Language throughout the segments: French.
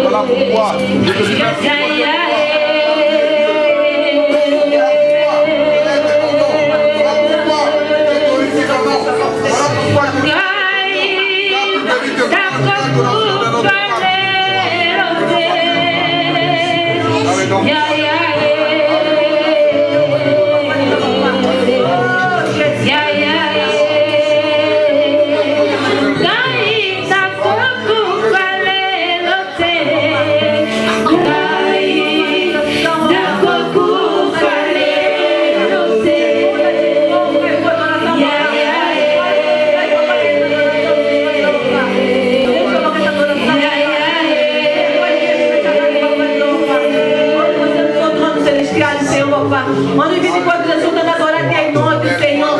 Voilà pourquoi je te remercie. Mano, enquanto Jesus está agora aqui em nome do Senhor,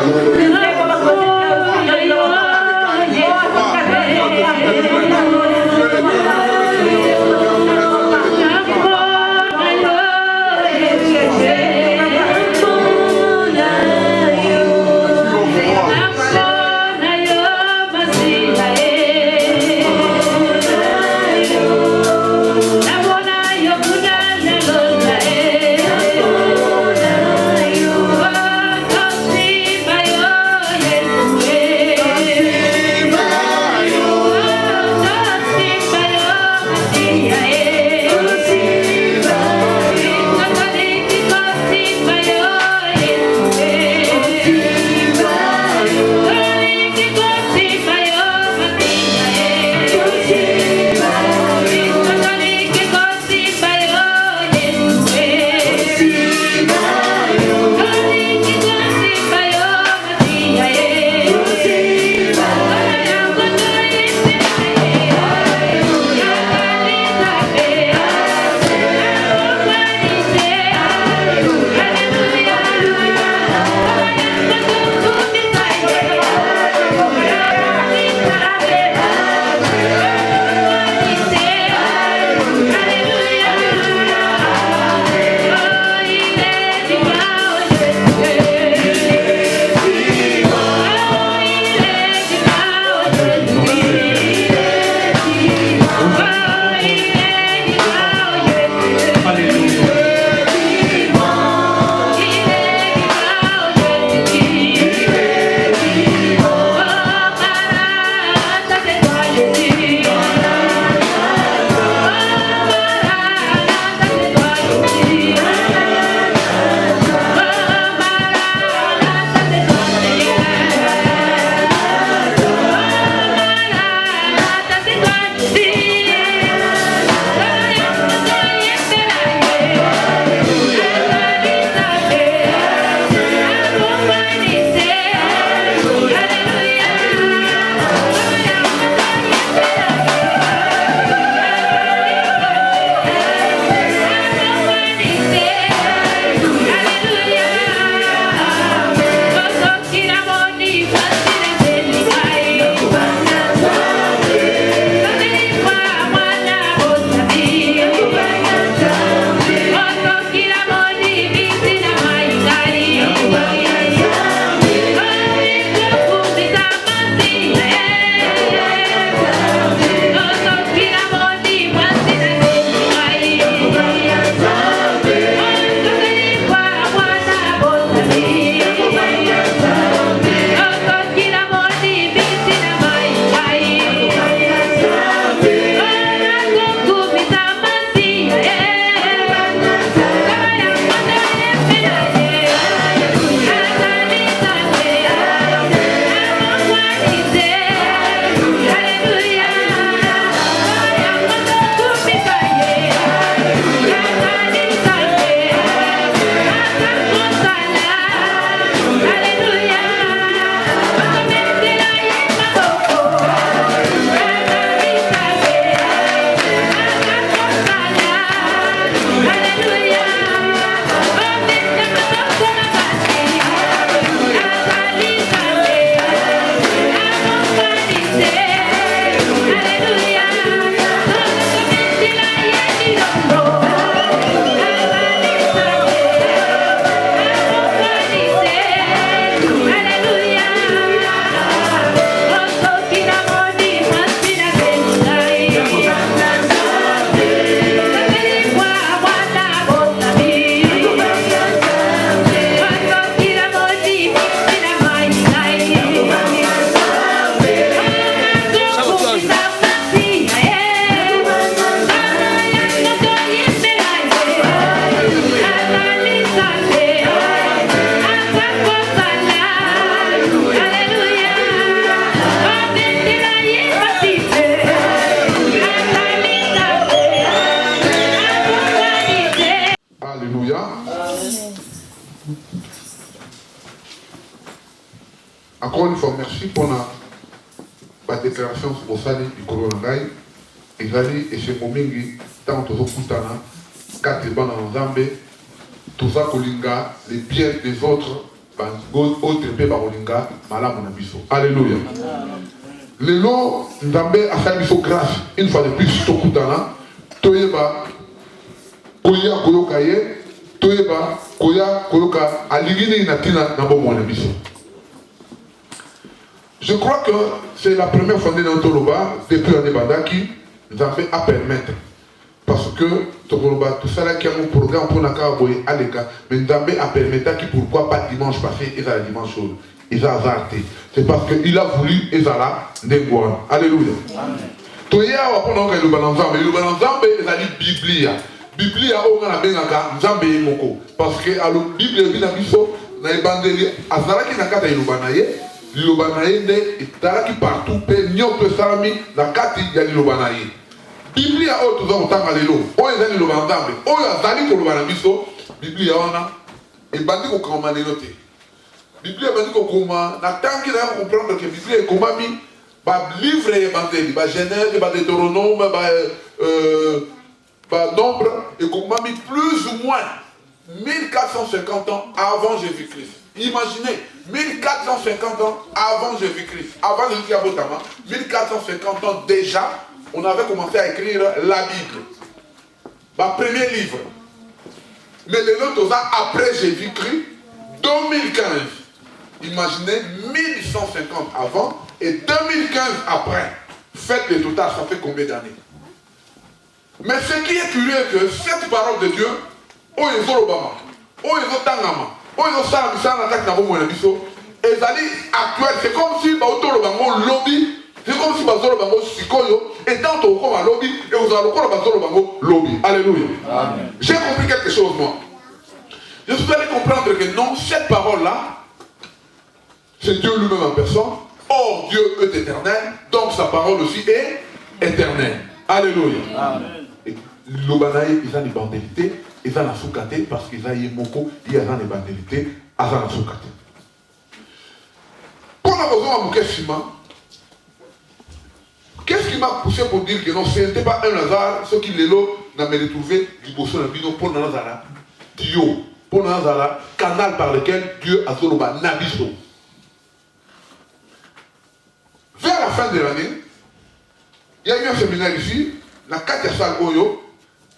Oh Alléluia. Encore une fois, merci pour la déclaration sur le salut du Colonel. Et chez Momingi, tant que nous avons 4 bancs en Zambé, tout ça, les biens des autres, autres pays Barolinga, Malam Nabiso. Alléluia. Les lots, Zambé a fait grâce, une fois de plus, Tokutana, Toyeba, Koya Koyokaye, Toyeba, Koya Koyoka, Aligini Natina, Nabomo Nabiso. Je crois que c'est la première fois dans notre Loba, depuis l'année Bandaki, Zambé à permettre. Parce que tout ça là qui a un programme pour Nakaboy Aleka, mais Zambé a permettre qui pourquoi pas dimanche passé, ils ont dimanche chaud. Ils ont azarté. C'est parce qu'il a voulu, ils ont là, Ndengouan. Alléluia. Toya, on va prendre le balanzambe. Le balanzambe, ils ont dit Biblia. Biblia, on a bien un Zambé Moko. Parce que la Bible est bien abisso, dans les bandes, Azaraki Nakata Ilubanaye, Ilubanaye, et Taraki partout, Nyoto Salami, Nakati Yalubanaye. Biblia o tuza utanga lelo o ezali lo banzambe o yazali ko lo banamiso Biblia wana e bandi ko koma lelo te Biblia bandi ko koma na tangi na comprendre que Biblia e komami ba livre e banzeli ba Genèse ba Deutéronome ba Nombre e komami plus ou moins 1450 ans avant Jésus-Christ. Imaginez 1450 ans avant Jésus-Christ, avant Jésus-Christ à Botama, 1450 ans déjà. On avait commencé à écrire la Bible. Le premier livre. Mais les autres, après Jésus-Christ, 2015. Imaginez 1150 avant et 2015 après. Faites le total, ça fait combien d'années? Mais ce qui est curieux, c'est que cette parole de Dieu, c'est comme si lobby. C'est comme si Bazolo Bango Sikoyo, et tant au comme un lobby, et vous allez encore Bazolo Bango lobby. Alléluia. J'ai compris quelque chose, moi. Je suis allé comprendre que non, cette parole-là, c'est Dieu lui-même en personne. Or, Dieu est éternel, donc sa parole aussi est éternelle. Alléluia. Et l'Obanaï, ils ont des bandelités, ils ont la soukate, parce qu'ils ont des moko, ils ont des bandelités, ils ont la soukate. Pour la raison à Moukeshima, qu'est-ce qui m'a poussé pour dire que non, ce n'était pas un hasard, ce qui l'est là, n'a me retrouvé du bosson de bino pour Nazara, Dio, pour Nazara, canal par lequel Dieu a zoloba Nabiso. Vers la fin de l'année, il y a eu un séminaire ici, la Katia Sal Oyo,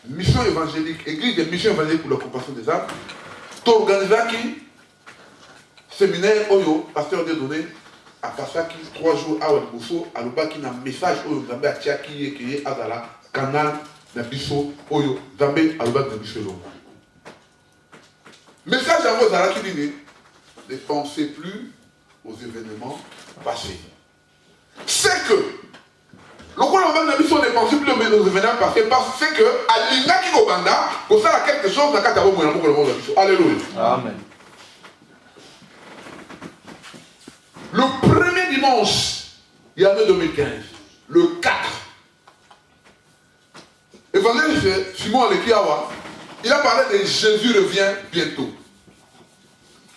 mission évangélique, église de mission évangélique pour la compassion des âmes, tu organises qui séminaire Oyo, pasteur de données, à Kasaki, 3 jours à Ouadbousso, à l'Oba qui a un message Oyo, Zambé à Tchaki, qui est à la canal, Nabiso, Oyo, Zambé à l'Oba Nabiso. Message à vous, Zara qui dit, ne pensez plus aux événements passés. C'est que, le coup de Nabiso ne pensez plus aux événements passés, parce que, à l'Inaki Obanda, pour ça, quelque chose, n'a qu'à t'avoir mon amour pour le monde Nabiso. Alléluia. Amen. Le premier dimanche, il y a 2015, le 4, évangéliste Simon Alekiawa, il a parlé de Jésus revient bientôt.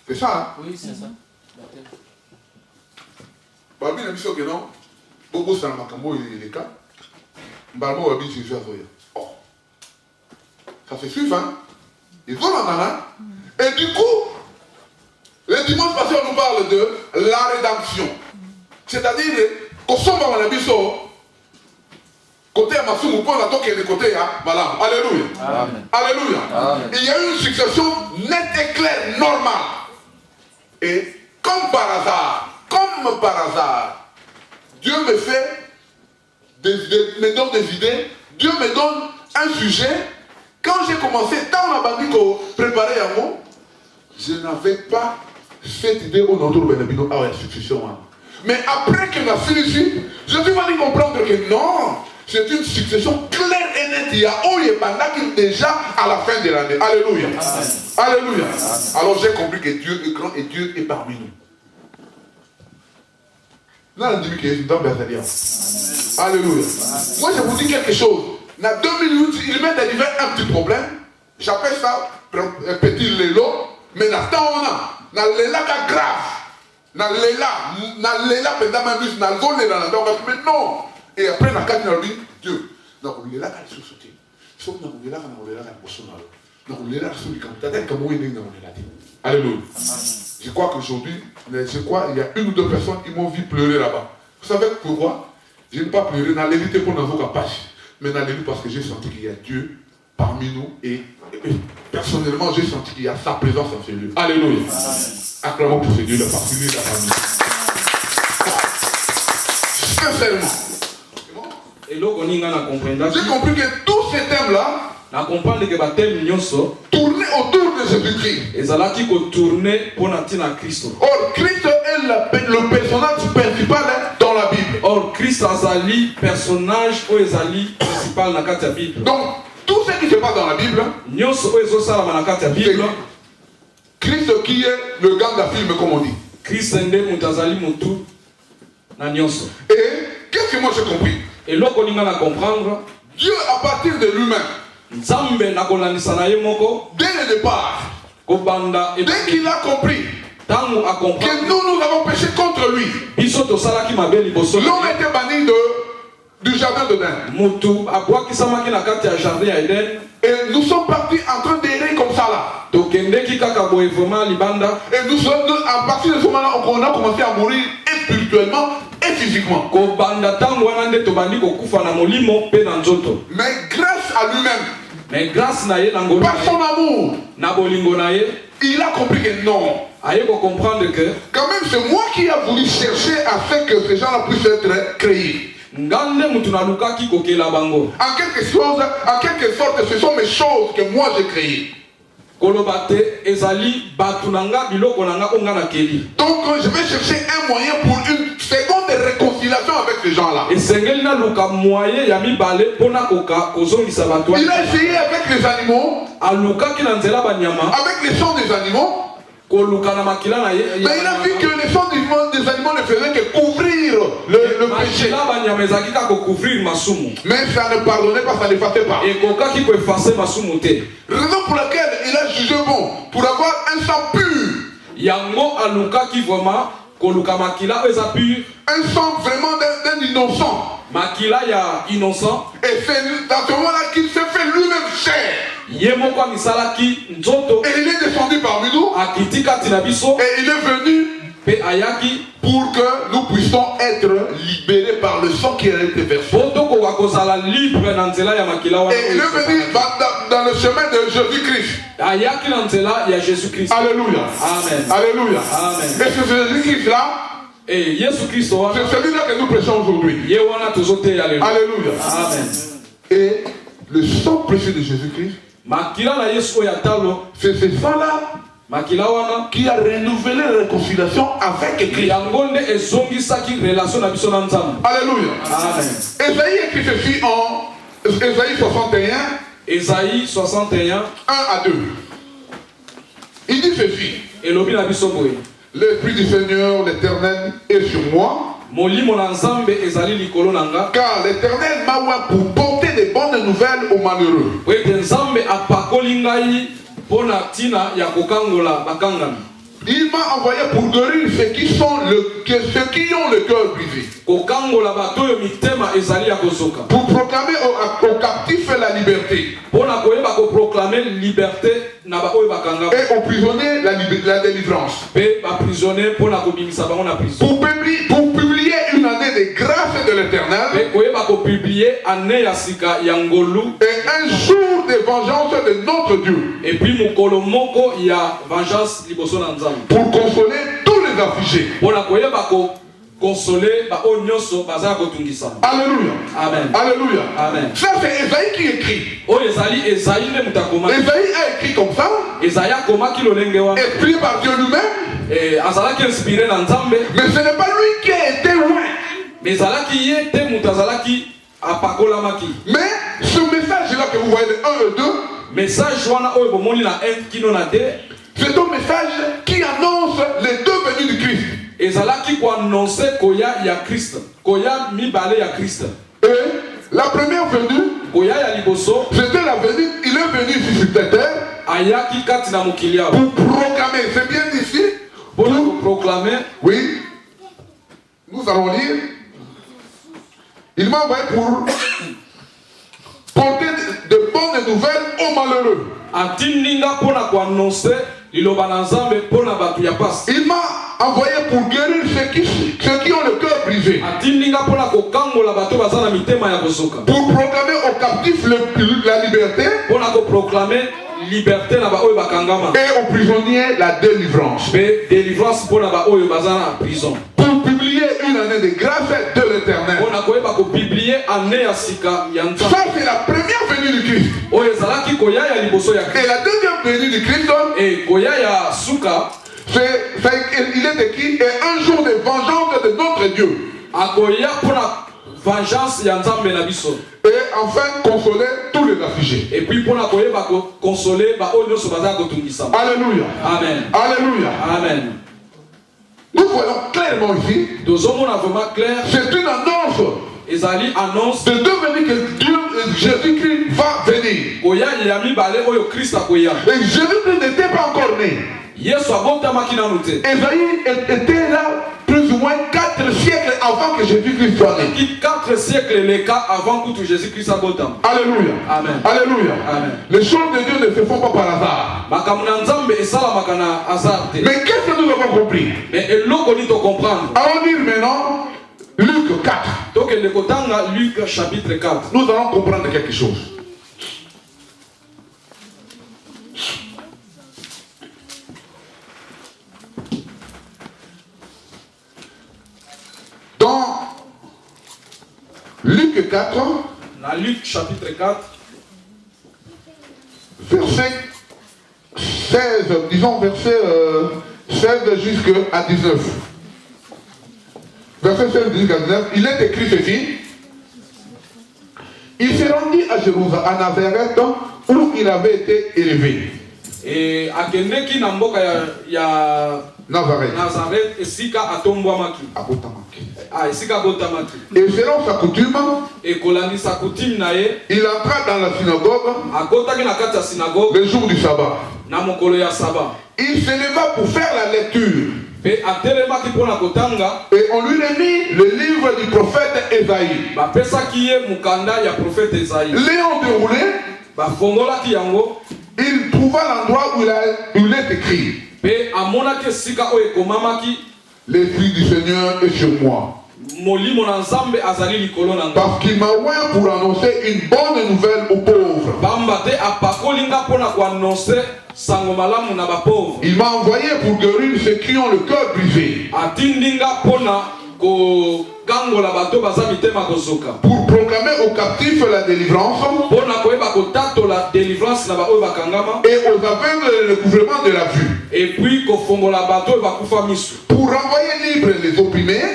C'est ça, hein? Oui, c'est ça. Babi n'a dit que non, Bobo Salmakambo il est cas, Mbalmo Babi Jésus a zoya. Oh, ça se suit, hein? Ils vont en allant, et du coup, le dimanche passé, on nous parle de la rédemption. C'est-à-dire, qu'on s'en va dans la biso, côté à Massoumou, pour la toque et le côté à Malam. Alléluia. Amen. Alléluia. Amen. Il y a eu une succession nette et claire, normale. Et comme par hasard, Dieu me fait, me donne des idées, Dieu me donne un sujet. Quand j'ai commencé, tant on a bandit qu'on préparait à moi, je n'avais pas cette idée au nom de Benabino à la succession. Mais après que la ici, je suis venu comprendre que non, c'est une succession claire et nette. Il y a Oyebanda qui est déjà à la fin de l'année. Alléluia. Amen. Alléluia. Amen. Alors j'ai compris que Dieu est grand et Dieu est parmi nous. Là, on dit que c'est dans Alléluia. Moi, je vous dis quelque chose. Dans 2008, il m'est arrivé un petit problème. j'appelle ça petit lélo, mais dans ce temps on a l'éla qui grave, dans l'éla pendant même dans le zone mais non. Et après dans le cas Dieu, donc l'éla qui est sauté, sauf dans l'éla qui est alléluia. Je crois qu'aujourd'hui, il y a une ou deux personnes qui m'ont vu pleurer là-bas. Vous savez pourquoi? Je n'ai pas pleuré dans l'élite pour nous avoir mais dans l'élite parce que j'ai senti qu'il y a Dieu parmi nous et personnellement j'ai senti qu'il y a sa présence en ce lieu. Alléluia. Acclamons pour ce Dieu-là parce qu'il est là parmi nous. Sincèrement. J'ai compris que tous ces thèmes-là tourner autour de Jésus-Christ. Or, Christ est le personnage principal dans la Bible. Or, Christ est le personnage principal dans la Bible. Donc, tout ce qui se passe dans la Bible, c'est Christ qui est le gang de film, comme on dit. Et qu'est-ce que moi j'ai compris? Dieu, à partir de lui-même, dès le départ, dès qu'il a compris que nous avons péché contre lui, l'homme était banni du jardin d'Éden. Et nous sommes partis en train d'errer comme ça là. Et nous sommes, à partir de ce moment-là, on a commencé à mourir spirituellement et physiquement. Mais grâce à lui-même, par son amour, il a compris que non. Quand même, c'est moi qui a voulu chercher à faire que ces gens-là puissent être créés. En quelque sorte, ce sont mes choses que moi j'ai créées. Donc je vais chercher un moyen pour une seconde réconciliation avec ces gens-là. Il a essayé avec les animaux, avec les sons des animaux. Mais il a vu que les sons des animaux ne faisaient que couvrir le péché. Mais ça ne pardonnait pas, ça n'effaçait pas. Raison pour laquelle il a jugé bon, pour avoir un sang pur. Un sang vraiment d'un innocent. Et c'est dans ce moment-là qu'il s'est fait lui-même chair. Et il est descendu parmi nous. Et il est venu pour que nous puissions être libérés par le sang qui a été versé. Et il est venu dans le chemin de Jésus-Christ. Alléluia. Amen. Alléluia. Amen. Et c'est Jésus-Christ-là, c'est celui-là que nous prêchons aujourd'hui. Alléluia. Amen. Et le sang précieux de Jésus-Christ, c'est ce sang-là qui a renouvelé la réconciliation avec Christ. Alléluia. Amen. Ésaïe écrit ceci en Ésaïe 61. Ésaïe 61. 1 à 2. Il dit ceci. L'Esprit du Seigneur, l'Éternel, est sur moi. Car l'Éternel m'a oint pour porter des bonnes nouvelles aux malheureux. Il m'a envoyé pour guérir ceux qui ont le cœur brisé. Pour proclamer aux captifs la liberté. Et aux prisonniers la délivrance. Pour publier une année de grâce de l'Éternel. Et un jour de vengeance de notre Dieu. Pour consoler tous les affligés. Alléluia. Amen. Alléluia. Amen. Ça c'est Esaïe qui écrit. Esaïe a écrit comme ça. Inspiré par Dieu lui-même. Mais ce n'est pas lui qui a été loin. Mais ce message-là que vous voyez de 1 et 2, c'est un message qui annonce les deux venues du Christ. Et la première venue, C'était la venue, il est venu ici sur cette terre pour proclamer, c'est bien ici, pour proclamer. Oui, nous allons lire. Il m'a envoyé pour porter de bonnes nouvelles aux malheureux. Il m'a envoyé pour guérir ceux qui ont le cœur brisé. Pour proclamer aux captifs la liberté. Et aux prisonniers la délivrance. Pour publier une année de grâce de l'Éternel. Ça c'est la première venue du Christ. Et la deuxième venue du Christ, il est écrit, et un jour de vengeance de notre Dieu. Et enfin consoler tous les affligés. Et puis pour consoler Alléluia. Amen. Alléluia. Amen. Nous voyons clairement ici. C'est une annonce. De devenir que Dieu, Jésus-Christ va venir. Et Jésus-Christ n'était pas encore né. Esaïe était là plus ou moins 4 siècles avant que Jésus-Christ soit né. 4 siècles les cas avant que Jésus-Christ soit né. Alléluia. Amen. Alléluia. Amen. Les choses de Dieu ne se font pas par hasard. Mais qu'est-ce que nous avons compris? Allons lire maintenant Luc 4. Luc chapitre 4. Nous allons comprendre quelque chose. Dans Luc 4, dans Luc chapitre 4, verset 16, disons verset 16 jusqu'à 19. Verset 16 jusqu'à 19, il est écrit ceci. Il s'est rendu à Jérusalem, à Nazareth, où il avait été élevé. Et à Kendeki Namboka ya Nazareth, Esika atombwamaki. Et selon sa coutume, il entra dans la synagogue le jour du sabbat. Il se leva pour faire la lecture. Et on lui remit le livre du prophète Esaïe. L'ayant déroulé, il trouva l'endroit où il est écrit. L'Esprit du Seigneur est sur moi. Parce qu'il m'a oint pour annoncer une bonne nouvelle aux pauvres. Il m'a envoyé pour guérir ceux qui ont le cœur brisé. Pour proclamer aux captifs la délivrance et aux aveugles le recouvrement de la vue. Pour renvoyer libres les opprimés.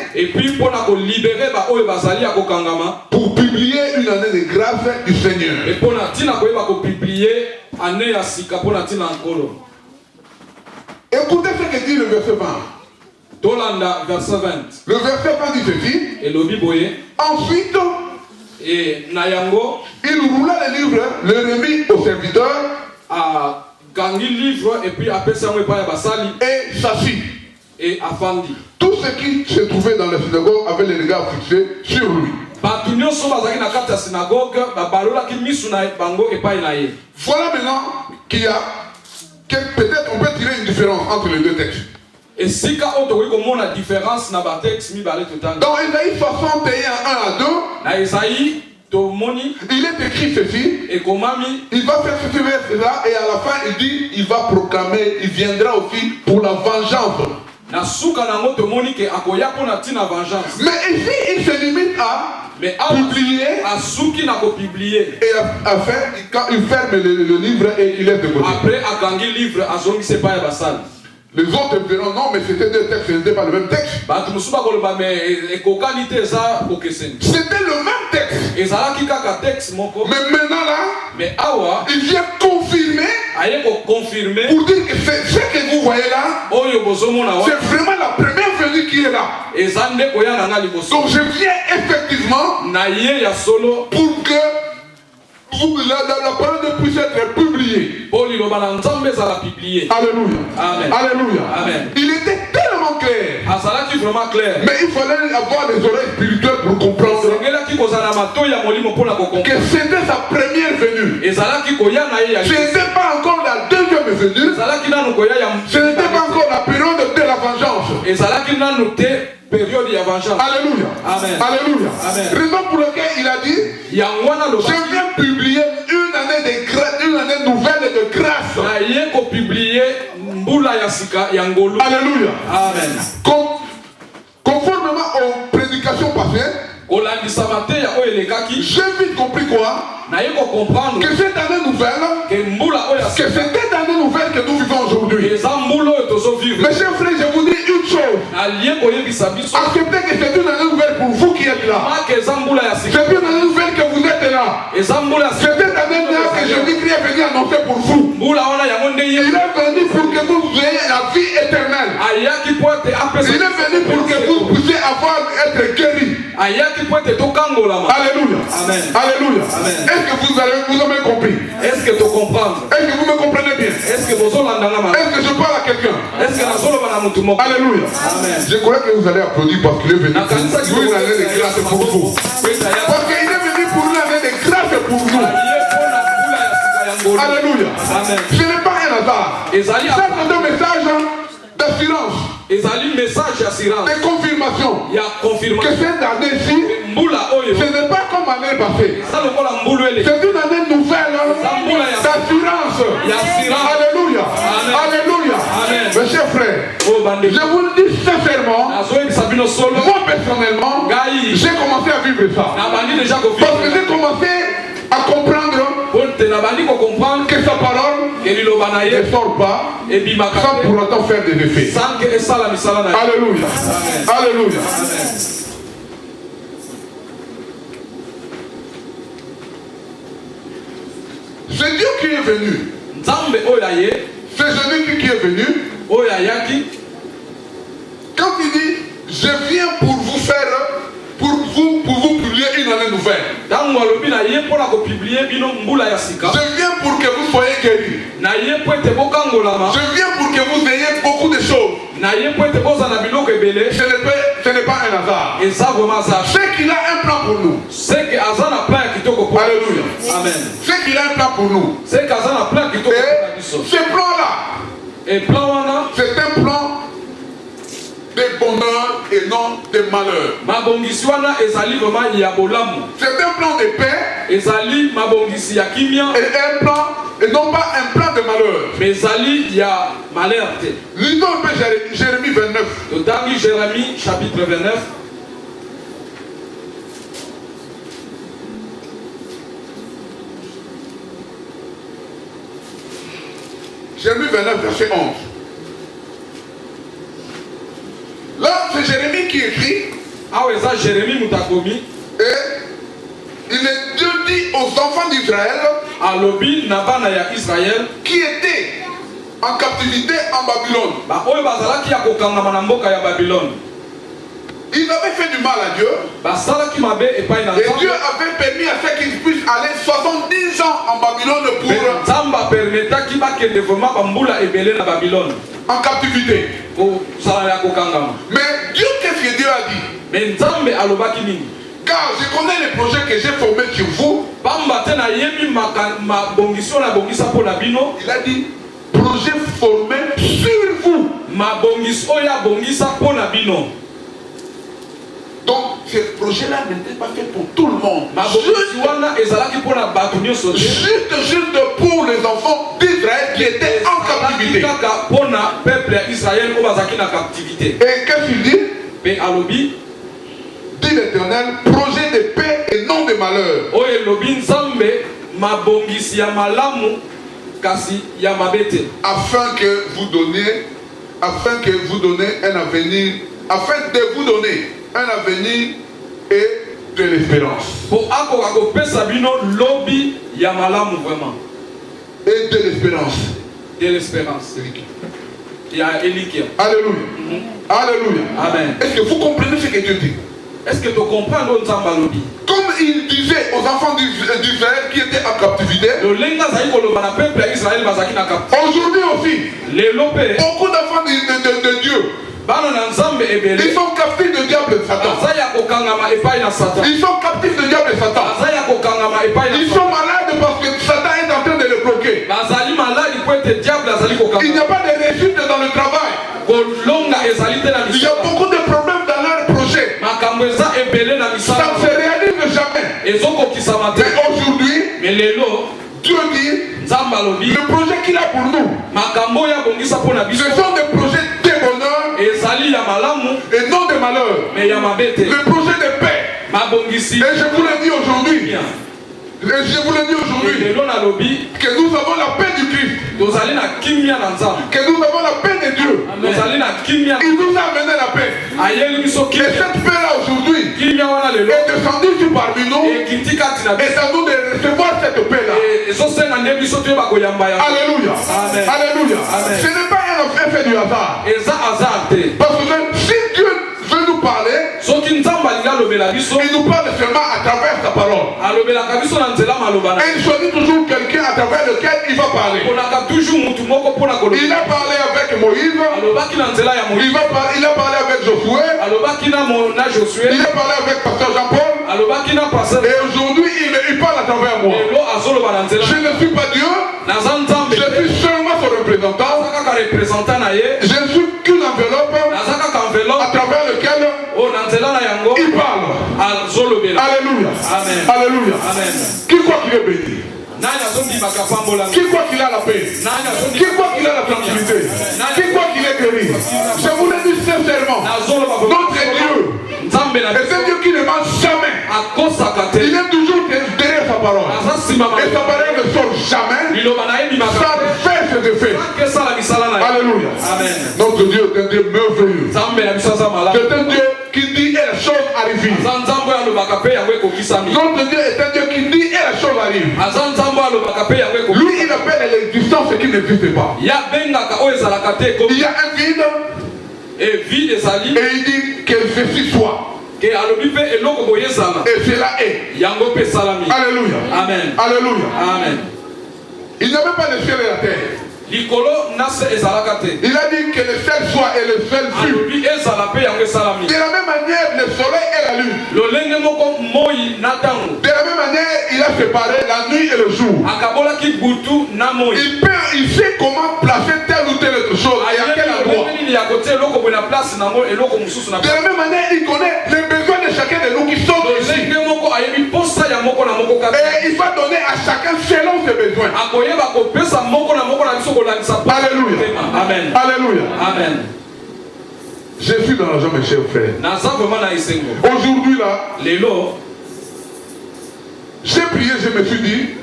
Pour publier une année de grâce du Seigneur. Écoutez ce que dit le verset 20. Le verset 20 dit ceci. Ensuite, il roula le livre, le remit au serviteur et s'assit. Tout ce qui se trouvait dans la synagogue avait les regards fixés sur lui. Voilà maintenant qu'il y a peut-être on peut tirer une différence entre les deux textes. Dans Ésaïe 61, 1 à 2, il est écrit ceci. Il va faire ce verset-là et à la fin il dit il va proclamer, il viendra aussi pour la vengeance. Mais ici il se limite à publier et à faire, quand il ferme le livre et il laisse de côté. Les autres diront non, mais c'était deux textes, ce n'était pas le même texte. C'était le même texte. Mais maintenant là, il vient confirmer pour dire que ce que vous voyez là, c'est vraiment la première venue qui est là. Donc je viens effectivement pour que la parole de puisse être publiée. Alléluia. Amen. Alléluia. Amen. Il était tellement clair. Vraiment clair. Mais il fallait avoir des oreilles spirituelles pour comprendre que c'était sa première venue. Ce n'était pas encore la deuxième venue. Ce n'était pas encore la période de la vengeance. Alléluia. Amen. Alléluia. Amen. Raison pour laquelle il a dit, je viens publier une année de grâce, une année nouvelle de grâce. Alléluia. Amen. Conformément aux prédications passées, j'ai vite compris quoi? Que cette année nouvelle, que c'est cette année nouvelle que nous vivons aujourd'hui. Mes chers frères, je vous dis une chose. Acceptez que c'est une année nouvelle pour vous qui êtes là. C'est une année nouvelle que vous êtes là. C'est cette année-là que Jésus-Christ est venu annoncer pour vous. Il est venu pour que vous ayez la vie éternelle. Il est venu pour que vous puissiez être guéri. Alléluia. Amen. Alléluia. Amen. Est-ce que vous avez compris? Est-ce que tu comprends? Est-ce que vous me comprenez bien? Est-ce que vous Est-ce que je parle à quelqu'un? Amen. Alléluia. Je crois que vous allez applaudir parce qu'il est venu pour une année de grâce pour vous. Parce qu'il est venu pour une année de grâce pour nous. Alléluia. Amen. Ce n'est pas un hasard. Ça, c'est un message d'assurance. De confirmation. Que cette année-ci, ce n'est pas comme l'année passée. C'est une année nouvelle d'assurance. Alléluia. Alléluia. Mes chers frères, je vous le dis sincèrement, moi personnellement, j'ai commencé à vivre ça. Parce que j'ai commencé à comprendre que sa parole ne sort pas sans pour autant faire des effets. Alléluia. Alléluia. C'est Dieu qui est venu. C'est Jésus qui est venu. Quand il dit, je viens pour vous faire, pour vous publier une année nouvelle. Je viens pour que vous soyez guéris. Je viens pour que vous ayez beaucoup de choses. Ce n'est pas un hasard. C'est qu'il a un plan pour nous. Alléluia. Amen. C'est qu'il a un plan pour nous. Et ce plan-là, c'est un plan de bonheur et non de malheur. C'est un plan de paix et un plan, et non pas un plan de malheur. Lisons un peu Jérémie 29. Jérémie chapitre 29. Jérémie 29, verset 11. Là, c'est Jérémie qui écrit. Et Dieu dit aux enfants d'Israël qui étaient en captivité en Babylone. Ils avaient fait du mal à Dieu. Et Dieu avait permis à ce qu'ils puissent aller 70 ans en Babylone en captivité. Mais Dieu, qu'est-ce que Dieu a dit? Car je connais les projets que j'ai formés sur vous. Il a dit, projet formé sur vous. Donc, ce projet-là n'était pas fait pour tout le monde. Juste pour les enfants d'Israël qui étaient en captivité. Et qu'est-ce qu'il dit? Dit l'Éternel, projet de paix et non de malheur. Afin de vous donner un avenir et de l'espérance. Et de l'espérance. Alléluia. Alléluia. Amen. Est-ce que vous comprenez ce que Dieu dit? Est-ce que tu comprends? Comme il disait aux enfants d'Israël qui étaient en captivité, aujourd'hui aussi, beaucoup d'enfants de Dieu, ils sont captifs de diable et Satan. Ils sont captifs de diable et Satan. Ils sont malades parce que Satan est en train de les bloquer. Il n'y a pas de réussite dans le travail. Il y a beaucoup de problèmes dans leur projet. Ça ne se réalise jamais. Mais aujourd'hui, Dieu dit, le projet qu'il a pour nous, ce sont des projets de bonheur et non de malheur. Le projet de paix. Et je vous le dis aujourd'hui, que nous avons la paix du Christ, que nous avons la paix de Dieu. Il nous a amené la paix. Et cette paix-là aujourd'hui est descendue sur parmi nous et c'est à nous de recevoir cette paix-là. Alléluia. Alléluia. Ce n'est pas un effet du hasard. Parce que si Dieu veut nous parler, il nous parle seulement à travers sa parole. Et il choisit toujours quelqu'un à travers lequel il va parler. Il a parlé avec Moïse, il a parlé avec Josué, il a parlé avec Pasteur Jean-Paul, et aujourd'hui il parle à travers moi. Je ne suis pas Dieu, je suis seulement son représentant. Je ne suis qu'une enveloppe à travers lequel il parle. Alléluia. Alléluia. Qui croit qu'il est béni? Qui croit qu'il a la paix? Qui croit qu'il a la tranquillité? Qui croit qu'il est guéri? Je vous le dis sincèrement, notre Dieu est un Dieu qui ne ment jamais. Il est toujours derrière sa parole. Et sa parole ne sort jamais. Ça fait ses effets. Alléluia. Notre Dieu est un Dieu merveilleux. C'est un Dieu qui dit et la chose arrive. Notre Dieu est un Dieu qui dit et la chose arrive. Lui il appelle l'existence ce qui n'existe pas. Il y a un vide et il dit que ceci soit. Et cela est. Alléluia. Amen. Alléluia. Amen. Il n'avait pas le ciel et la terre. Il a dit que le ciel soit et le ciel fut. De la même manière, le soleil et la lune. De la même manière, il a séparé la nuit et le jour. Il sait comment placer telle ou telle autre chose et à quel endroit. De la même manière, il connaît les besoins de chacun de nous qui sont ici. Et il va donner à chacun selon ses besoins. Alléluia. Amen. Alléluia. Amen. Je suis dans la joie, mes chers frères. Aujourd'hui là, j'ai prié, je me suis dit,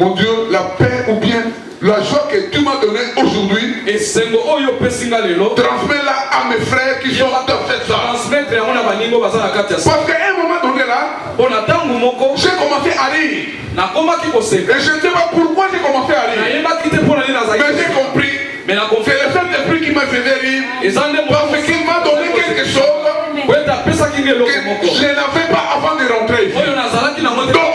mon Dieu, la paix ou bien la joie que tu m'as donnée aujourd'hui, transmets-la à mes frères qui sont dans cette salle. Parce qu'à un moment donné là, j'ai commencé à rire. Et je ne sais pas pourquoi j'ai commencé à rire. Mais j'ai compris. C'est le Saint-Esprit qui m'a fait rire. Parce qu'il m'a donné quelque chose que je n'avais pas avant de rentrer ici. Donc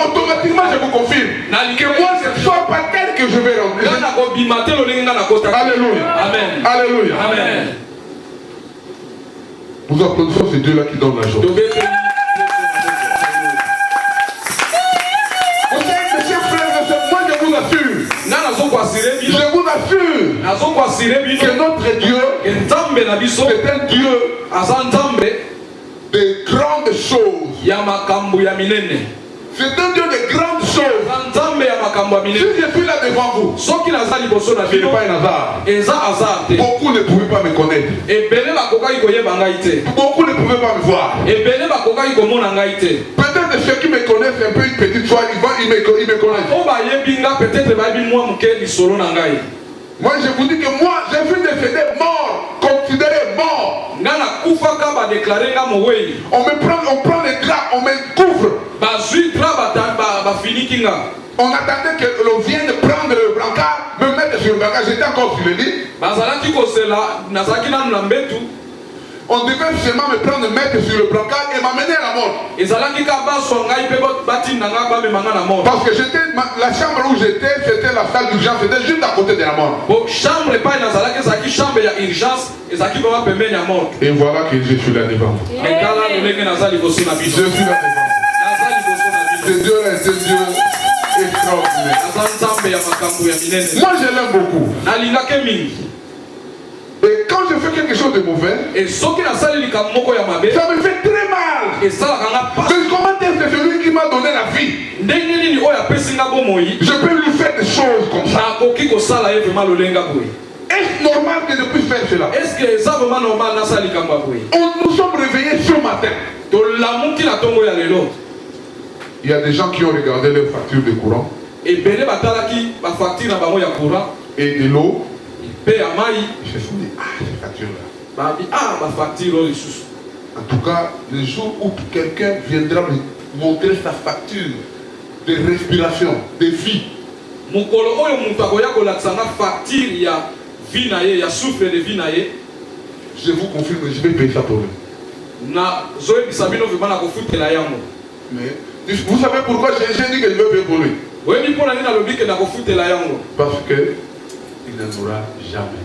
automatiquement je vous confirme que moi ce ne soit pas tel que je vais rentrer. Alléluia. Amen. Alléluia. Amen. Nous applaudissons ce Dieu là qui donne la joie. Je vous assure que notre Dieu est un Dieu de grandes choses. C'est un Dieu de grandes choses. Si je suis là devant vous, ce n'est pas un hasard. Beaucoup ne pouvaient pas me connaître. Beaucoup ne pouvaient pas me voir. Peut-être ceux qui me connaissent un peu une petite fois, ils me connaissent. Moi je vous dis que moi j'ai vu décédé mort, considéré mort. On prend les draps, on me couvre. On attendait que l'on vienne prendre le brancard, me mettre sur le brancard. J'étais encore sur le lit. on devait seulement me prendre, me mettre sur le brancard et m'amener à la mort. Parce que la chambre où j'étais, c'était la salle d'urgence, c'était juste à côté de la mort. Et voilà que je suis là devant. Je suis là devant. Ce Dieu est ce Dieu extraordinaire. Moi je l'aime beaucoup. Et quand je fais quelque chose de mauvais, ça me fait très mal. Mais comment est-ce que celui qui m'a donné la vie, je peux lui faire des choses comme ça? Est-ce normal que je puisse faire cela? Nous sommes réveillés ce matin. Il y a des gens qui ont regardé leur facture de courant et de l'eau. Je me suis dit, ces factures-là. En tout cas, le jour où quelqu'un viendra me montrer sa facture de respiration, de vie, je vous confirme, je vais payer ça pour lui. Mais vous savez pourquoi j'ai dit que je vais payer pour lui? Parce que il ne mourra jamais.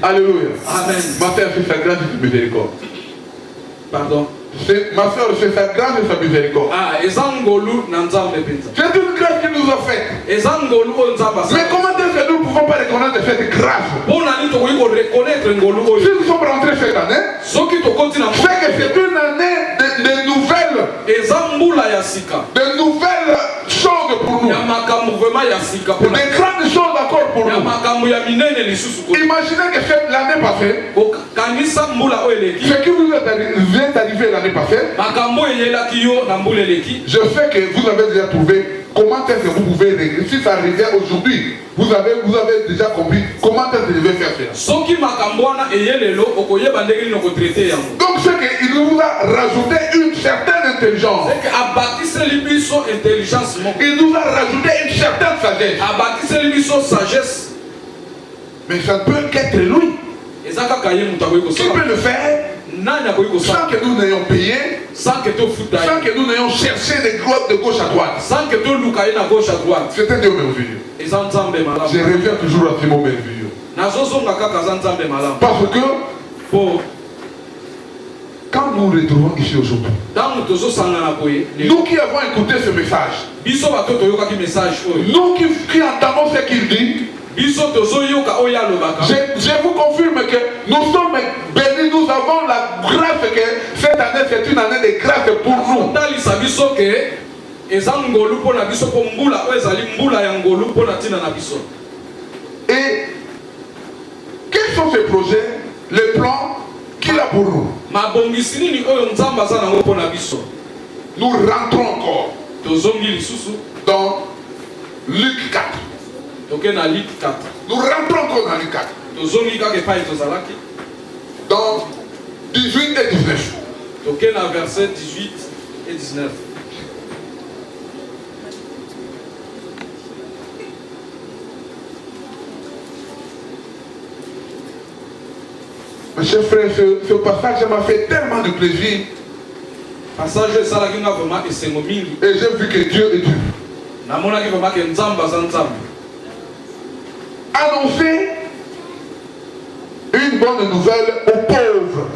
Alléluia. Amen. Ma soeur, c'est sa grâce et sa miséricorde. Pardon. Ma soeur, c'est sa grâce et sa miséricorde. C'est une grâce qu'il nous a faite. Mais comment est-ce que nous ne pouvons pas reconnaître cette grâce? Si nous sommes rentrés cette année, c'est que c'est une année de nouvelles. De nouvelles choses pour nous. De grandes choses encore pour nous. Imaginez que l'année passée, ce qui vous est arrivé l'année passée, je sais que vous avez déjà trouvé comment est-ce que vous pouvez régler. Si ça revient aujourd'hui, vous avez déjà compris comment est-ce que je vais faire cela. Donc c'est qu'il nous a rajouté une certaine intelligence. Il nous a rajouté une certaine sagesse. Mais ça ne peut qu'être lui. Qui peut le faire sans que nous n'ayons payé, sans que nous n'ayons cherché de gauche à droite. C'est un Dieu merveilleux. Je reviens toujours à ce mot merveilleux. Parce que quand nous nous retrouvons ici aujourd'hui, nous qui avons écouté ce message, nous qui entendons ce qu'il dit, je vous confirme que nous sommes bénis, nous avons la grâce que cette année c'est une année de grâce pour nous. Et quels sont ces projets, les plans qu'il a pour nous? Nous rentrons encore dans Luc 4. Nous rentrons encore dans Luc 4. Dans 18 et 19. Verset 18 et 19. Mes chers frères, ce passage m'a fait tellement de plaisir. Et j'ai vu que Dieu est Dieu. Annoncer une bonne nouvelle aux pauvres.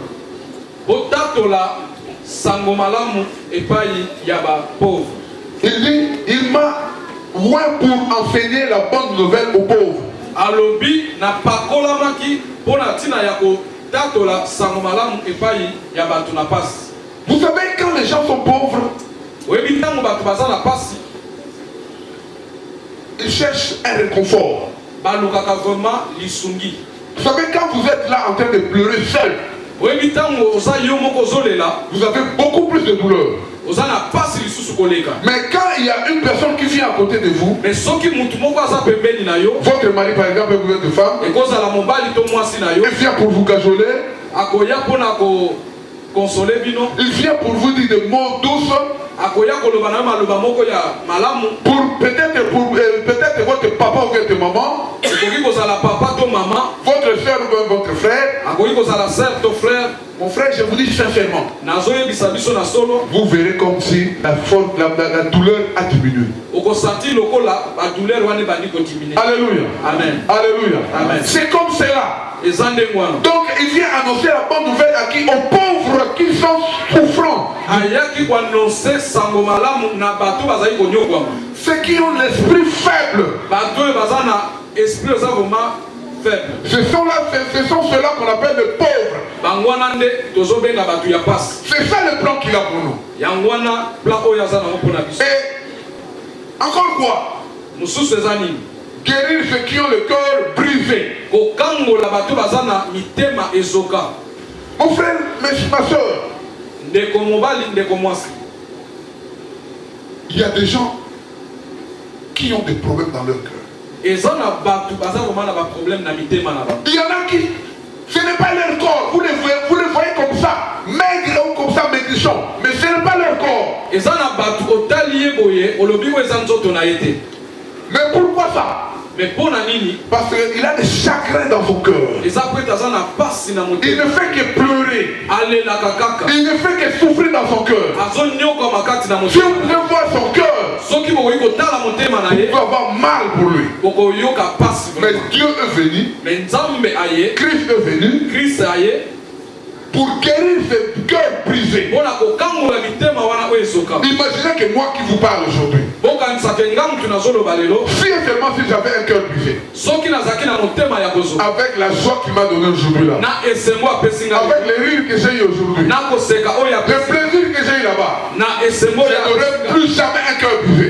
Il dit, il m'a oint pour enseigner la bonne nouvelle aux pauvres. Vous savez, quand les gens sont pauvres, ils cherchent un réconfort. Vous savez, quand vous êtes là en train de pleurer seul, vous avez beaucoup plus de douleur. Mais quand il y a une personne qui vient à côté de vous, votre mari par exemple, vous êtes femme, il vient pour vous cajoler, consoler bino. Il vient pour vous dire des mots douces. Akoya koloba na maloba moko ya malamu. Pour peut-être votre papa ou votre maman. Okoki kozala papa to maman. Votre soeur ou bien votre frère. Akoki kozala sœur to frère. Mon frère, je vous dis sincèrement. Nazoyebisa biso na solo. Vous verrez comme si la douleur a diminué. Okosati lokola ba douleur wana bandi ko diminuer. Alléluia. Amen. Alléluia. Amen. C'est comme cela. Donc il vient annoncer la bonne nouvelle à qui? Aux pauvres qui sont souffrants. Ceux qui ont l'esprit faible. Ce sont ceux-là qu'on appelle les pauvres. C'est ça le plan qu'il a pour nous. Et encore quoi? Guérir ceux qui ont le cœur brisé. Mon frère, ma soeur, il y a des gens qui ont des problèmes dans leur cœur. Il y en a qui, ce n'est pas leur corps. Vous les voyez comme ça, maigres ou comme ça, maigrichons, mais ce n'est pas leur corps. Mais pourquoi ça? Mais pour nini? Parce qu'il a des chagrins dans son cœur. Il ne fait que pleurer. Il ne fait que souffrir dans son cœur. Si vous pouvez voir son cœur, vous pouvez avoir mal pour lui. Mais Dieu est venu. Christ est venu pour guérir ce cœur brisé. Imaginez que moi qui vous parle aujourd'hui, si j'avais un cœur brisé, avec la joie qu'il m'a donné aujourd'hui là, avec les rires que j'ai eu aujourd'hui, le plaisir que j'ai eu là-bas, je n'aurais plus jamais un cœur brisé.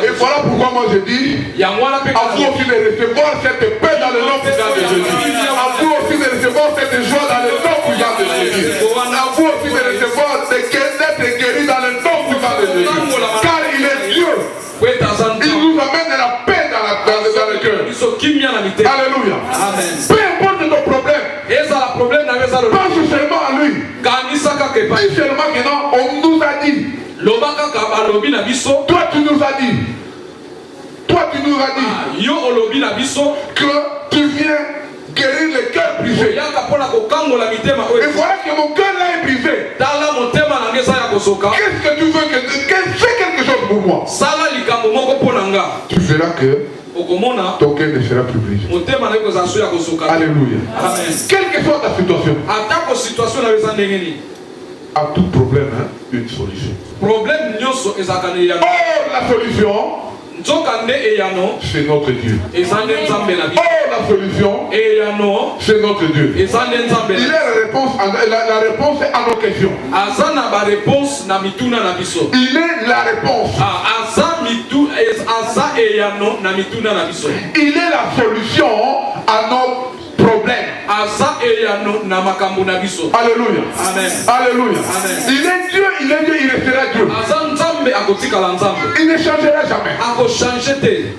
Et voilà pourquoi moi je dis à vous aussi de recevoir cette paix dans le nom puissant de Jésus. À vous aussi de recevoir cette joie dans le nom puissant de Jésus. À vous aussi de recevoir d'être guéri dans le nom puissant de Jésus. Car il est Dieu. Il nous amène de la paix dans le cœur. Alléluia. Peu importe ton problème, pense seulement à lui. Dis seulement que non, on nous a dit. Toi tu nous as dit. Que tu viens guérir le cœur brisé. Et voilà que mon cœur là est brisé. Qu'est-ce que tu veux fais quelque chose pour moi? Tu verras que ton cœur ne sera plus brisé. Alléluia. Quelle que soit ta situation, à tout problème, une solution. Oh, la solution, c'est notre Dieu. Oh, la solution, c'est notre Dieu. Il est la réponse à nos questions. Il est la réponse. Il est la solution à nos problèmes. Alléluia. Amen. Alléluia. Amen. Il est Dieu, il restera Dieu. Il ne changera jamais.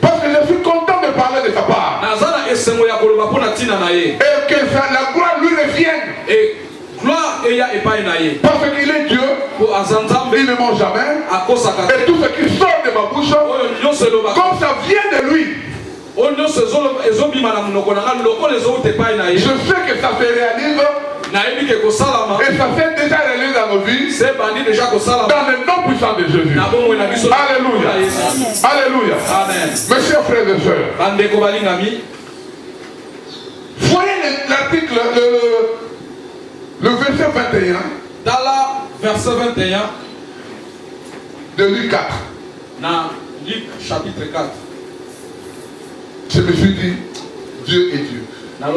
Parce que je suis content de parler de sa part. Et que la gloire lui revienne. Parce qu'il est Dieu, il ne ment jamais. Et tout ce qui sort de ma bouche, comme ça vient de lui, je sais que ça se réalise. Et ça s'est déjà réalisé dans nos vies. Dans le nom puissant de Jésus. Alléluia. Alléluia. Mes chers frères et sœurs, voyez l'article, le verset 21. Dans la verset 21 de Luc 4. Dans Luc chapitre 4. Je me suis dit, Dieu est Dieu. Mes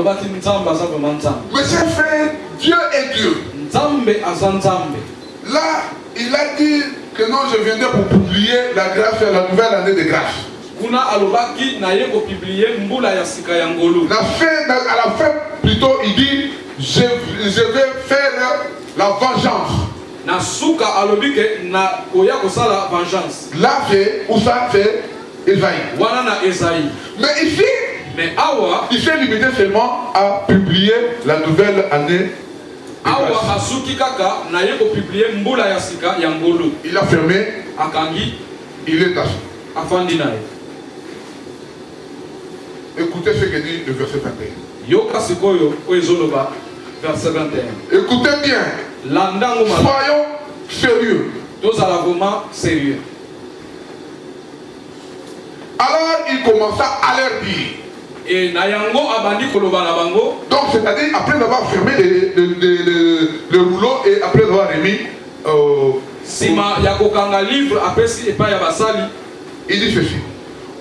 chers frères, Dieu est Dieu. Là, il a dit que non, je viendrai pour publier la grâce, la nouvelle année de grâce. À la fin, plutôt, il dit, je vais faire la vengeance. Là, c'est où ça fait Esaïe. Mais ici, il s'est limité seulement à publier la nouvelle année awa asuki kaka na ye ko publier mbula ya sika ya ngolo. Il a fermé, Akangi il est assis. afandi na ye. Écoutez ce que dit le verset 21. Yoka sikoyo oezoloba verset 21. Écoutez bien. Landango ma. Soyons sérieux. Tozala vraiment sérieux. Alors il commença à leur dire. Et nayango abandi koloba na bango. Donc c'est-à-dire après avoir fermé le rouleau et après avoir remis Sima ya kokanga livre apesi epa ya basali. Il dit ceci.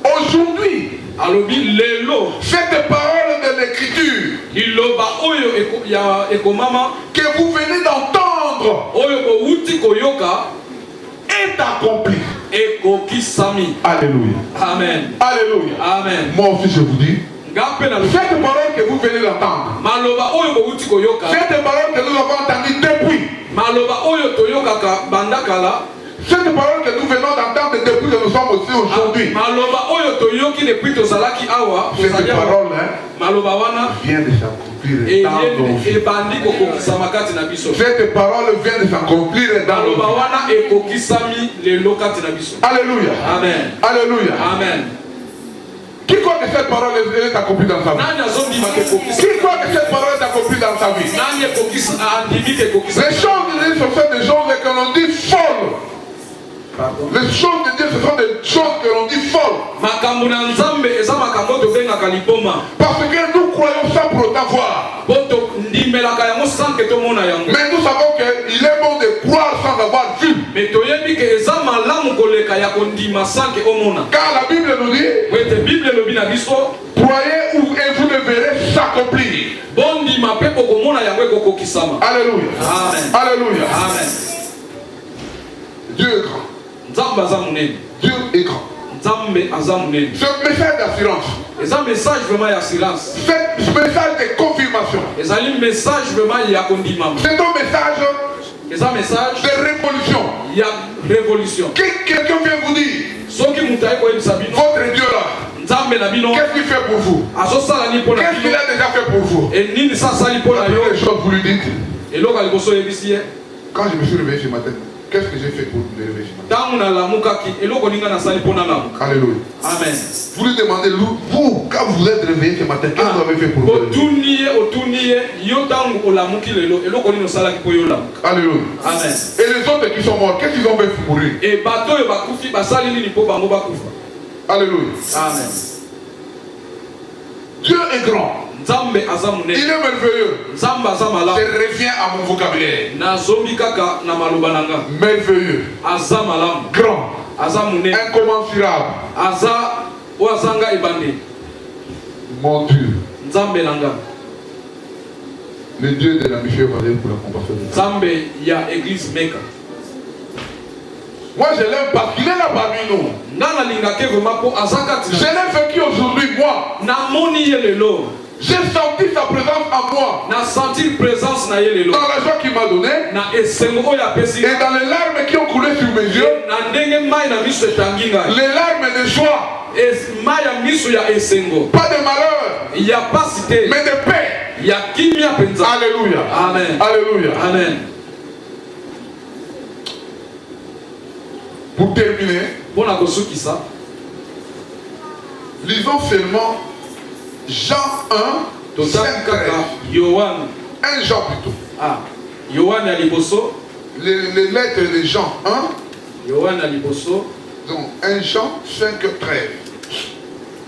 Aujourd'hui, alobi lelo cette parole de l'écriture liloba oyo ya ekomama que vous venez d'entendre oyo ko wuti koyoka est accomplie. Ekokisami. Alléluia. Amen. Alléluia. Amen. Moi aussi je vous dis, Ngape na cette parole que vous venez d'entendre, maloba oyo ko wuti koyoka cette parole que nous avons entendue depuis, maloba oyo toyokaka bandakala cette parole que nous venons d'entendre depuis que nous sommes aussi aujourd'hui, maloba oyo toyoki depuis tozalaki awa cette parole maloba wana vient de s'accomplir dans nos vies. ebandi kokokisama kati na biso. Cette parole vient de s'accomplir dans nos maloba vies. wana ekokisami lelo kati na biso. Alléluia. Amen. Alléluia. Amen. Qui croit que cette parole est accomplie dans sa vie? Nani azondima kekokisa? Qui croit que cette parole est accomplie dans sa vie? Nani ekokisa andimi kekokisa? Les choses de Dieu, ce sont des choses que l'on dit folles. Les choses de Dieu, ce sont des choses que l'on dit folles. Makambo na Nzambe eza makambo tobengaka liboma. Parce que nous croyons ça pour autant voir. Poto ndimelaka yango sans que tomona yango. Mais nous savons qu'il est bon de croire sans avoir vu. Mais toyebi ke eza malamu koleka ya kondima sans que omona. Car la Bible nous dit, Wete Bible lobi na biso, croyez ou et vous le verrez s'accomplir. bondima pe kokomona yango ekokokisama. Alléluia. Amen. Alléluia. Amen. Dieu est grand. Nzambe aza munene. Dieu est grand. Nzambe aza munene. Ce message d'assurance, Eza message vraiment ya silence. ce message de confirmation, Ezali message vraiment ya kondimama. c'est un message Eza message de révolution. ya révolution. Quelqu'un vient vous dire, Soki mutu ayi koyebisa bino votre Dieu là, Nzambe na bino qu'est-ce qu'il fait pour vous? azosala nini mpo na Qu'est-ce qu'il bino a déjà fait pour vous? e nini sasa asali mpo na La première yo chose, vous lui dites, eloko ya liboso oyebisi ye quand je me suis réveillé ce matin, qu'est-ce que j'ai fait pour me réveiller ce matin? ntango nalamukaki eloko ninga nasali mpo nalamuka. Alléluia. Amen. Vous lui demandez, vous, quand vous êtes réveillé ce matin, qu'est-ce que vous avez fait pour vous réveiller? otuni ye yo ntango olamuki lelo eloko nini osalaki mpo yo olamuka. Alléluia. Amen. Et les autres qui sont morts, qu'est-ce qu'ils ont fait pour lui? E bato oyo bakufi basali nini mpo bango bakufa. Alléluia. Amen. Dieu est grand. Nzambe aza Il munene. est merveilleux. Nzambe aza Je malamu. reviens à mon vocabulaire. nazombi kaka na maloba na nga. Merveilleux. Aza malamu. Grand. Aza munene. Incommensurable. Aza oyo azanga ebande. Mon Dieu. Nzambe na nga. Le Dieu de la mission valeur pour la compassion de Dieu. Nzambe ya église meka. Moi je l'aime parce qu'il est là parmi nous. Nga nalingaki vraiment mpo aza kati Je na. l'ai vécu aujourd'hui, moi. namoni ye lelo. J'ai senti sa présence en moi. Na sentir présence na ye lelo. Dans la joie qu'il m'a donnée. Na esengo oyo apesi. Et dans les larmes qui ont coulé sur mes yeux. Na ndenge mai na miso etangi ngai. Les larmes de joie. Mai ya miso ya esengo. Pas de malheur. Ya pasi te. Mais de paix. Ya kimia penza. Alléluia. Amen. Alléluia. Amen. Pour terminer, Mpona kosukisa, lisons seulement Jean 1, totali 5, kaka 13. Yohane. 1 Jean plutôt. Ah, Yohane ya liboso. Les lettres de Jean 1, Yohane ya liboso. donc 1 Jean 5, 13.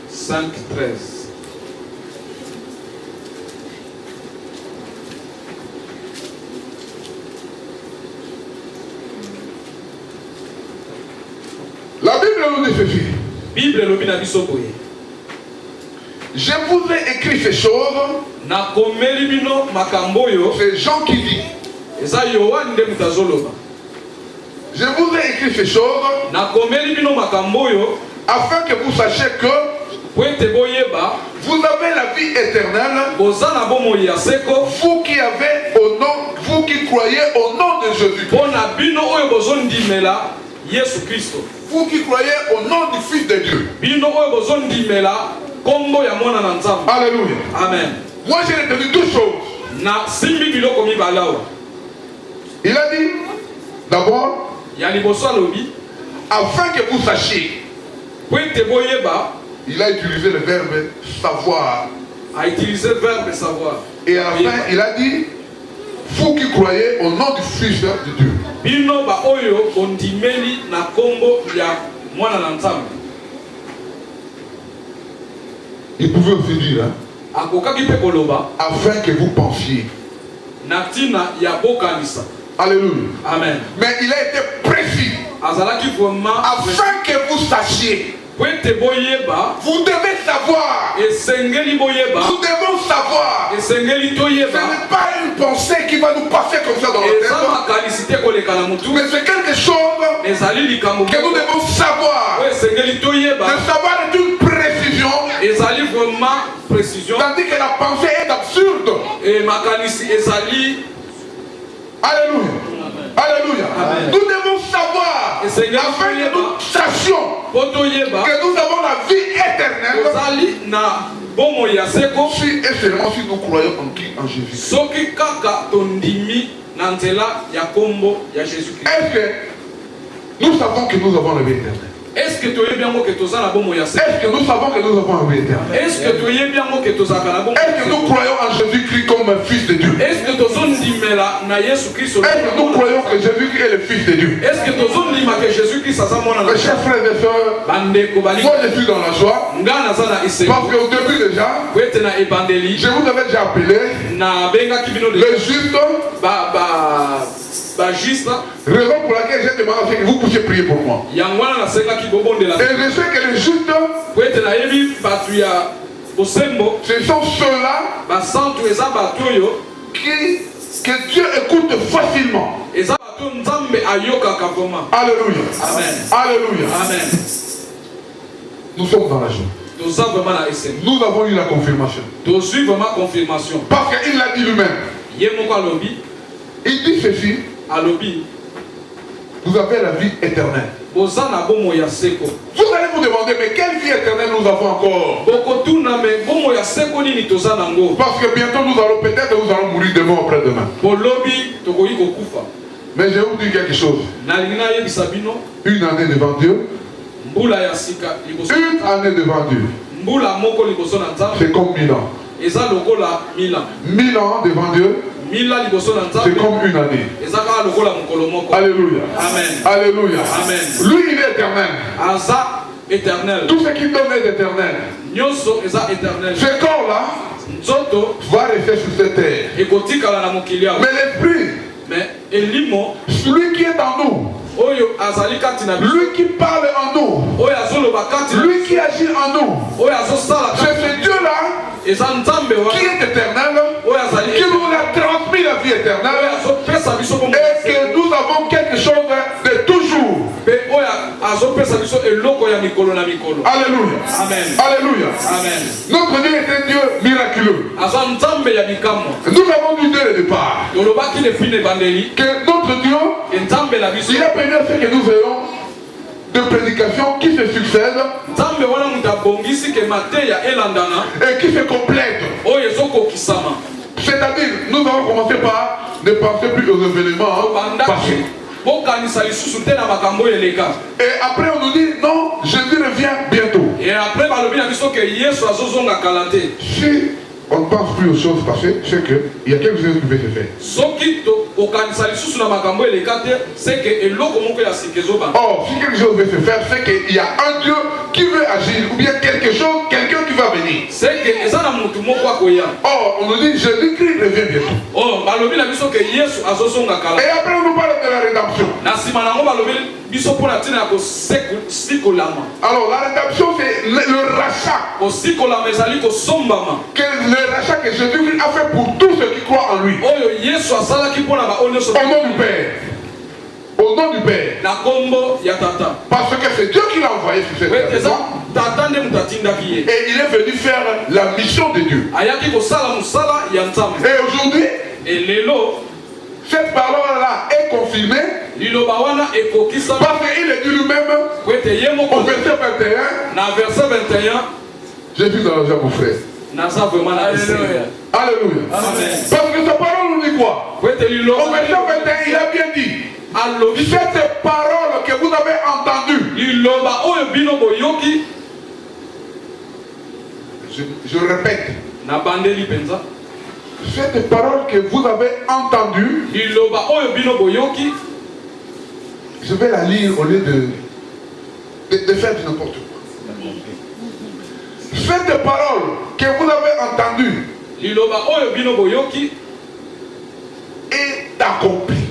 5, 13. La Bible nous dit ceci. Bible elobi na biso boye. Je vous ai écrit ces choses. Nakomeli bino makambo oyo. C'est Jean qui dit. Eza Yohane nde mutu azoloba. Je vous ai écrit ces choses. Nakomeli bino makambo oyo. Afin que vous sachiez que Po ete boyeba. vous avez la vie éternelle. Boza na bomoi ya seko. Vous qui avez au nom, vous qui croyez au nom de Jésus. Mpo na bino oyo bozondimela Yesu Kristo. Vous qui croyez au nom du Fils de Dieu. Bino oyo bozondimela kombo ya mwana na Nzambe. Alléluia. Amen. Moi j'ai retenu deux choses. Na simbi biloko mibalawa. Il a dit, d'abord, Ya liboso alobi. afin que vous sachiez. Pointe boyeba. Il a utilisé le verbe savoir. A utilisé le verbe savoir. Et à la fin, il a dit, vous qui croyez au nom du Fils de Dieu. Bino ba oyo ondimeli na kombo ya mwana na nzambe. Il pouvait aussi dire, hein, Akokaki pe koloba. afin que vous pensiez. Natina ya bokanisa. Alléluia. Amen. Mais il a été précis. Azalaki vraiment. Afin que vous sachiez. Pointe boyeba. Vous devez savoir. Esengeli boyeba. Nous devons savoir. Esengeli Ce toyeba. n'est pas une pensée qui va nous passer comme ça dans la Eza tête. makanisite koleka na mutu. Mais c'est quelque chose Ezali likambo. que nous devons savoir. Esengeli toyeba. Le savoir est une précision. Ezali vraiment précision. Tandis que la pensée est absurde. Et makanisi ezali. Alléluia. Alléluia. Amen. Nous devons savoir. Et Seigneur, Afin que nous sachions Potoyeba. que nous avons la vie éternelle. Ozali na bomo ya seko. Si et seulement si nous croyons en qui? En Jésus. Soki kaka tondimi na nzela ya kombo ya Jésus-Christ. Est-ce que nous savons que nous avons la vie éternelle? Est-ce que tu es bien que tu na bomo ya seko? Est-ce que nous savons que nous avons la vie éternelle? Est-ce que tu es bien que tu na bomo? Est-ce que nous croyons en Jésus-Christ comme un fils de Dieu? Est-ce que tu ndimela na Yesu Christ? Est-ce que nous croyons que Jésus-Christ est le fils de Dieu? Est-ce que tu ndima que Jésus Christ asa mona na? Mes chers frères et sœurs, Bande ko bali. moi je suis dans la joie. Ngana sana iseko. Parce qu'au début déjà, Wete na ebandeli. je vous avais déjà appelé Na benga kibino de. le juste. Ba juste. Raison pour laquelle j'ai demandé à ce que vous puissiez prier pour moi. Yangwana na senga ki bobo de la. Et je sais que les justes, Wete na yebi batu ya bosembo. ce sont ceux-là Ba santu eza batu yo. que Dieu écoute facilement. Eza batu nzambe ayoka kavoma. Alléluia. Amen. Alléluia. Amen. Nous sommes dans la joie. Nous avons vraiment la SM. Nous avons eu la confirmation. Nous suivons ma confirmation. Parce qu'il l'a dit lui-même. Yemoko alobi. Il dit ceci. Alobi. Vous avez la vie éternelle. Bozana bomo ya seko. Vous allez vous demander, mais quelle vie éternelle nous avons encore? Bokotuna me bomo ya seko nini tozana ngo. Parce que bientôt nous allons mourir demain ou après-demain. Bolobi tokoyi kokufa. Mais je vais vous dire quelque chose. Nalina yebisa bino. Une année devant Dieu. Mbula ya sika liboso. Une année devant Dieu. Mbula moko liboso na nzambe. C'est comme 1000 ans. Eza lokola 1000 ans. 1000 ans devant Dieu. 1000 ans liboso na nzambe. C'est comme une année. Eza kaka lokola mokolo moko. Alléluia. Amen. Alléluia. Amen. Lui, il est éternel. Aza éternel. Tout ce qu'il donne est éternel. Nyonso eza éternel. Ce corps-là Nzoto va rester sur cette terre. ekotikala na mokili awa. Mais l'esprit, Mais elimo celui qui est en nous, oyo azali kati na biso. lui qui parle en nous, Oyo azoloba kati na lui qui agit en nous, oyo azosala c'est kati. ce Dieu-là Eza nzambe qui wana est éternel, oyo azali qui nous a transmis la vie oyo éternelle azopesa biso bomo. et que nous avons quelque chose de toujours. Pe oyo azopesa biso eloko ya mikolo na mikolo. Alléluia. Amen. Alléluia. Amen. Notre Dieu est un Dieu miraculeux. Aza nzambe ya bikamwa. Nous avons dit dès le départ Tolobaki depuis ne bandeli que notre Dieu, nzambe na biso. il a permis à ce que nous ayons de prédications qui se succèdent Nzambe wana mutu abongisi ke mateya elandana et qui se complètent. oyo ezokokisama. C'est-à-dire, nous avons commencé par ne penser plus aux événements passés. Bokanisa lisusu te na makambo eleka. Et après, on nous dit non, Jésus revient bientôt. Et après balobi na biso ke Yesu azozonga kala te. Si on ne pense plus aux choses passées, c'est qu'il y a quelque chose qui peut se faire. Soki to okanisa lisusu na makambo eleka te, c'est que eloko moko ya sika ezoba. Or, si quelque chose veut se faire, c'est qu'il y a un Dieu qui veut agir, ou bien quelque chose, quelqu'un qui va venir. C'est que eza na mutu moko akoya. Or, on nous dit Jésus-Christ revient bientôt. Oh, balobi na biso ke Yesu azozonga kala. Et après, on nous parle de la rédemption. Na sima nango balobi biso pona tina ko sikolama. Alors, la rédemption, c'est le rachat. Ko sikolama ezali ko sombama. Le rachat que Jésus-Christ a fait pour tous ceux qui croient en lui. Oyo Yesu asalaki pona ba onyo so. Au nom du Père. Au nom du Père. Na kombo ya tata. Parce que c'est Dieu qui l'a envoyé sur cette terre. Eza tata nde mutu atindaki ye. Et il est venu faire la mission de Dieu. Ayaki kosala musala ya nzambe. Et aujourd'hui, Et lelo cette parole-là est confirmée liloba wana ekokisa parce qu'il est dit lui-même kwete ye au moko verset 21. na verset 21 Je suis dans la joie, mon frère. naza vraiment na Alléluia. Amen. Parce que sa parole nous dit quoi? Au verset 21, il a bien dit. Cette parole que vous avez entendue. Je répète. Cette parole que vous avez entendue. Je vais la lire au lieu de faire n'importe quoi. Cette parole que vous avez entendue est accomplie.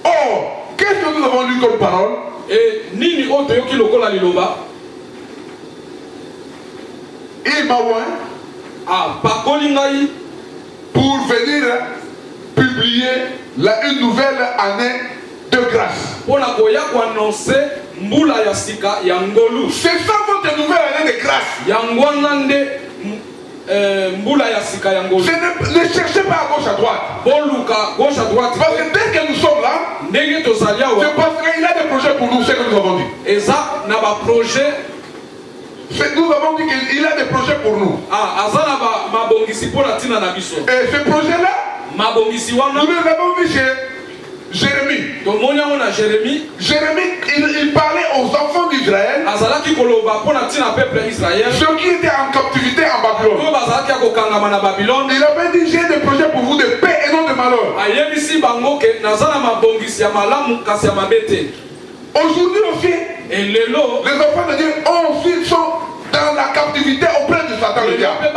Or, qu'est-ce que nous avons lu comme parole? Il m'a oint pour venir publier une nouvelle année de grâce. C'est ça votre nouvelle année de grâce. Ne cherchez pas à gauche à droite. Parce que dès que nous sommes là, c'est parce qu'il a des projets pour nous, c'est ce que nous avons dit. Nous avons dit qu'il a des projets pour nous. Et ce projet-là, nous les avons vu chez Jérémie. Jérémie, il parlait aux enfants d'Israël, ceux qui étaient en captivité en Babylone. Il avait dit, j'ai des projets pour vous de paix et non de malheur. Aujourd'hui aussi, les enfants de Dieu aussi sont dans la captivité auprès de Satan le diable.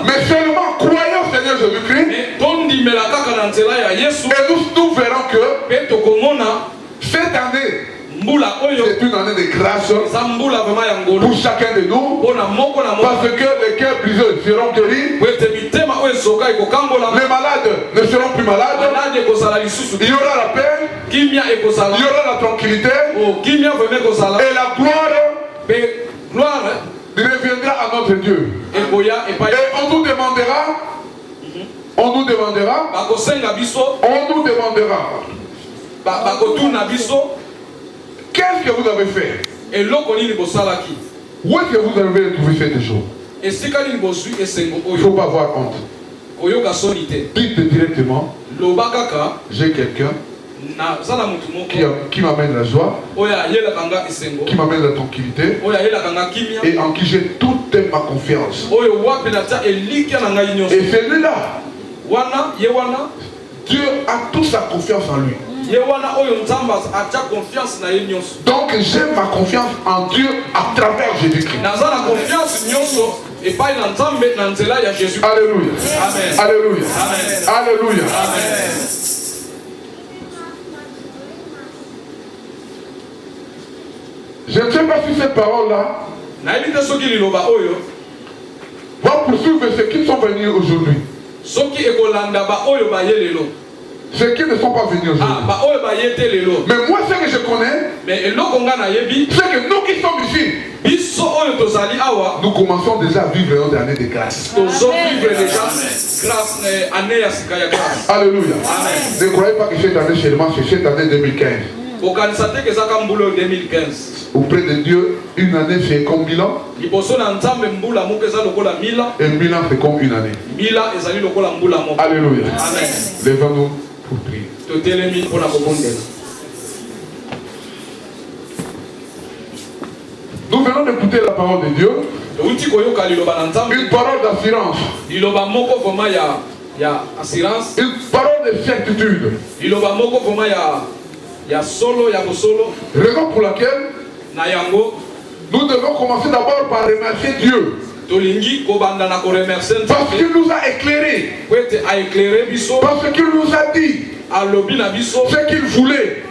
Mais seulement croyons au Seigneur Jésus-Christ. Et nous verrons que cette année, c'est une année de grâce pour chacun de nous. Parce que les cœurs brisés seront guéris. Les malades ne seront plus malades. Il y aura la paix. Il y aura la tranquillité. Et la gloire reviendra à notre Dieu. Et on nous demandera. Qu'est-ce que vous avez fait? Où est-ce que vous avez trouvé cette chose? Il ne faut pas avoir honte. Dites directement, j'ai quelqu'un qui m'amène la joie, qui m'amène la tranquillité, et en qui j'ai toute ma confiance. Et celui-là, Dieu a toute sa confiance en lui. Donc j'ai ma confiance en Dieu à travers Jésus-Christ. Alléluia. Amen. Alléluia. Amen. Alléluia. Amen. Je ne sais pas si cette parole-là va poursuivre ceux qui sont venus aujourd'hui. Ceux qui ne sont pas venus aujourd'hui. Mais moi, ce que je connais, c'est que nous qui sommes ici, nous commençons déjà à vivre une année de grâce. Alléluia. Ne croyez pas que cette année seulement, c'est cette année 2015. Auprès de Dieu, une année c'est comme 1000 ans. Et 1000 ans c'est comme une année. Alléluia. Lèvons-nous pour prier. Nous venons d'écouter la parole de Dieu. Une parole d'assurance. Une parole de certitude. Raison pour laquelle nous devons commencer d'abord par remercier Dieu. Parce qu'il nous a éclairés. Parce qu'il nous a dit ce qu'il voulait.